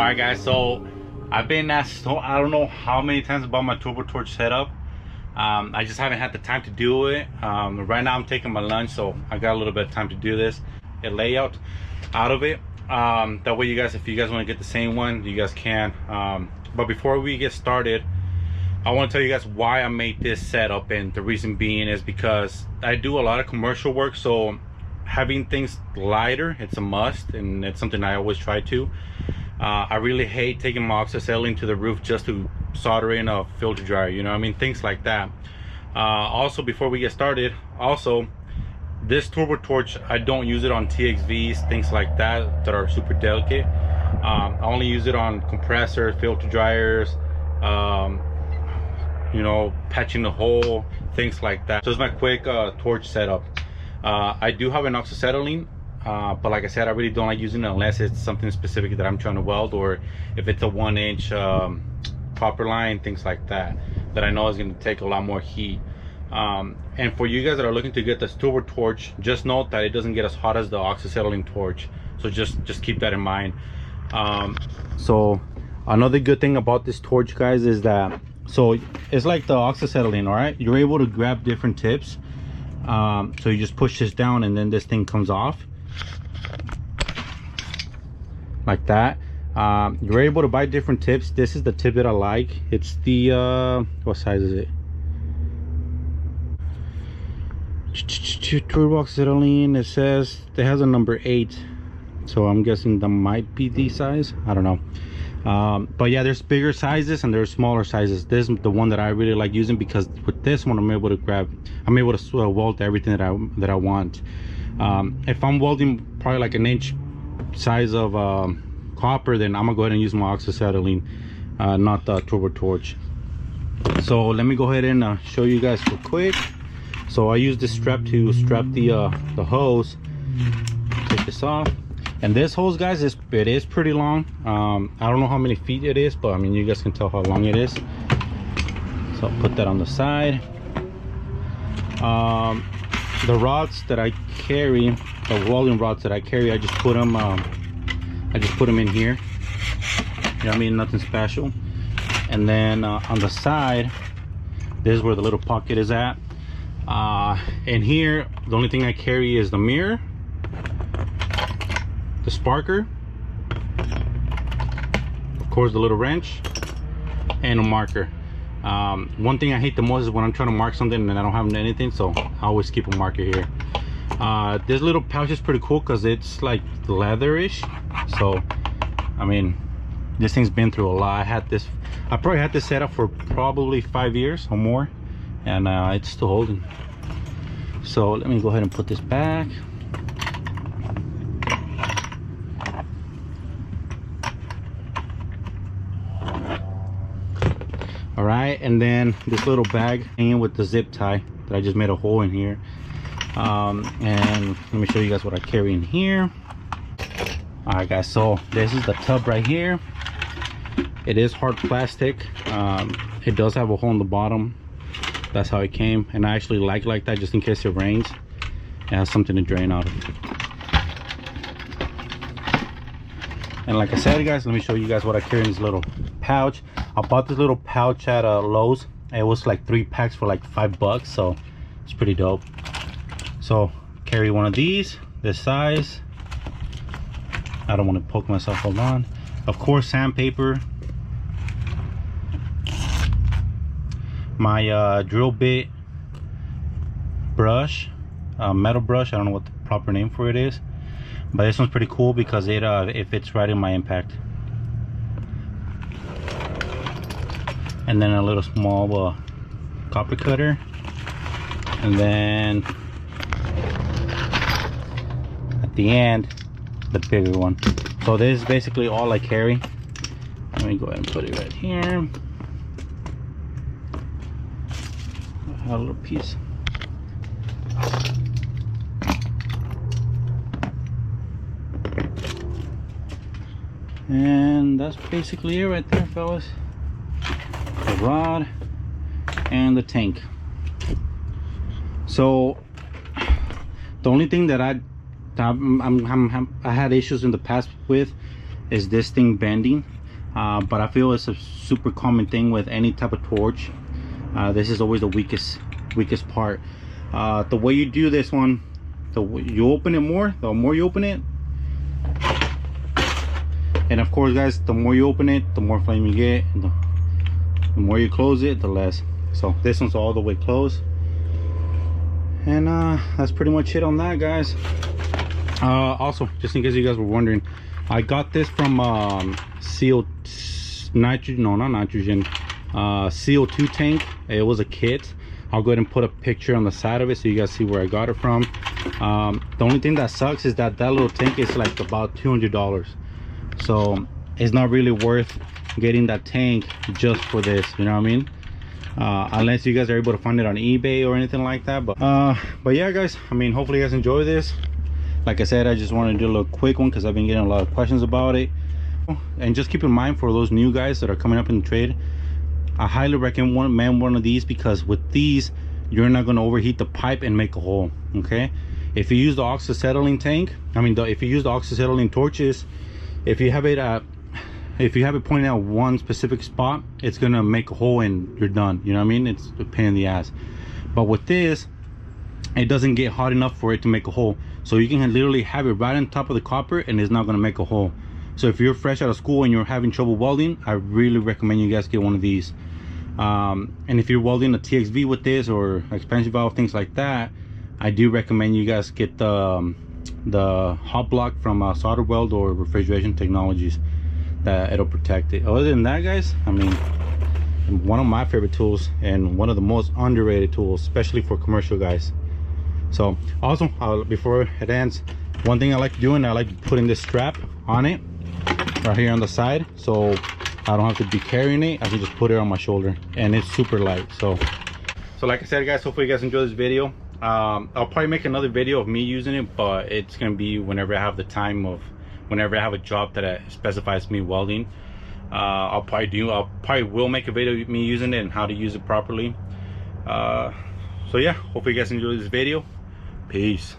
Alright guys, so I've been asked I don't know how many times about my turbo torch setup. I just haven't had the time to do it. Right now I'm taking my lunch, so I got a little bit of time to do this, a layout out of it. That way you guys, if you guys want to get the same one, you guys can. But before we get started, I want to tell you guys why I made this setup, and the reason being is because I do a lot of commercial work, so having things lighter, it's a must, and it's something I always try to. I really hate taking my oxyacetylene to the roof just to solder in a filter dryer, you know what I mean, things like that. Also, before we get started, also this turbo torch, I don't use it on TXVs, things like that are super delicate. I only use it on compressors, filter dryers, you know, patching the hole, things like that. So it's my quick torch setup. I do have an oxyacetylene, but like I said, I really don't like using it unless it's something specific that I'm trying to weld, or if it's a 1-inch copper line, things like that I know is going to take a lot more heat. And for you guys that are looking to get this turbo torch, just note that it doesn't get as hot as the oxyacetylene torch, so just keep that in mind. So another good thing about this torch, guys, is that, so it's like the oxyacetylene, all right, you're able to grab different tips. So you just push this down and then this thing comes off like that. You're able to buy different tips. This is the tip that I like. It's the what size is it? Turbo oxyacetylene. It says it has a number 8, so I'm guessing that might be the size, I don't know. But yeah, there's bigger sizes and there's smaller sizes. This is the one that I really like using, because with this one I'm able to weld everything that I want. If I'm welding probably like an inch size of copper, then I'm gonna go ahead and use my oxyacetylene, not the turbo torch. So let me go ahead and show you guys real quick. So I use this strap to strap the hose. Take this off. And this hose, guys, it is pretty long. I don't know how many feet it is, but I mean, you guys can tell how long it is. So I'll put that on the side. The rods that I carry, the welding rods that I carry, I just put them in here. You know what I mean? Nothing special. And then on the side, this is where the little pocket is at. And here, the only thing I carry is the mirror, the sparker, of course the little wrench, and a marker. One thing I hate the most is when I'm trying to mark something and I don't have anything, so I always keep a marker here. This little pouch is pretty cool because it's like leatherish, so I mean, this thing's been through a lot. I probably had this set up for probably 5 years or more, and it's still holding. So let me go ahead and put this back. All right, and then this little bag hanging with the zip tie that I just made a hole in here. And let me show you guys what I carry in here. All right, guys, so this is the tub right here. It is hard plastic. It does have a hole in the bottom. That's how it came, and I actually like that, just in case it rains. It has something to drain out of. And like I said, guys, let me show you guys what I carry in this little pouch. I bought this little pouch at Lowe's. It was like 3 packs for like $5, so it's pretty dope. So carry one of these, this size. I don't want to poke myself, hold on. Of course, sandpaper, my drill bit brush, metal brush. I don't know what the proper name for it is, but this one's pretty cool because it fits right in my impact. And then a little small copper cutter, and then at the end, the bigger one. So this is basically all I carry. Let me go ahead and put it right here. A little piece. And that's basically it right there, fellas. The rod and the tank. So the only thing that I had issues in the past with is this thing bending, but I feel it's a super common thing with any type of torch. This is always the weakest part. The way you do this one, you open it more, the more you open it, and of course guys, the more you open it, the more flame you get, and the more you close it, the less. So this one's all the way closed, and that's pretty much it on that, guys. Also, just in case you guys were wondering, I got this from CO nitrogen, no, not nitrogen, CO2 tank. It was a kit. I'll go ahead and put a picture on the side of it so you guys see where I got it from. The only thing that sucks is that little tank is like about $200, so it's not really worth getting that tank just for this, you know what I mean? Unless you guys are able to find it on eBay or anything like that. But yeah guys, I mean, hopefully you guys enjoy this. Like I said, I just wanted to do a little quick one because I've been getting a lot of questions about it. And just keep in mind, for those new guys that are coming up in the trade, I highly recommend one of these, because with these you're not going to overheat the pipe and make a hole. Okay, if you use the oxyacetylene tank, if you use the oxyacetylene torches, if you have it pointing out one specific spot, it's gonna make a hole and you're done, you know what I mean? It's a pain in the ass. But with this, it doesn't get hot enough for it to make a hole, so you can literally have it right on top of the copper and it's not gonna make a hole. So if you're fresh out of school and you're having trouble welding, I really recommend you guys get one of these. And if you're welding a TXV with this, or expansion valve, things like that, I do recommend you guys get the hot block from Solder Weld or Refrigeration Technologies. That it'll protect it. Other than that, guys, I mean, one of my favorite tools and one of the most underrated tools, especially for commercial guys. So also, before it ends, one thing I like doing, I like putting this strap on it right here on the side, so I don't have to be carrying it. I can just put it on my shoulder, and it's super light. So like I said, guys, hopefully you guys enjoy this video. I'll probably make another video of me using it, but it's gonna be whenever I have the time, of whenever I have a job that specifies me welding. I'll probably will make a video of me using it and how to use it properly. So yeah, hopefully you guys enjoy this video. Peace.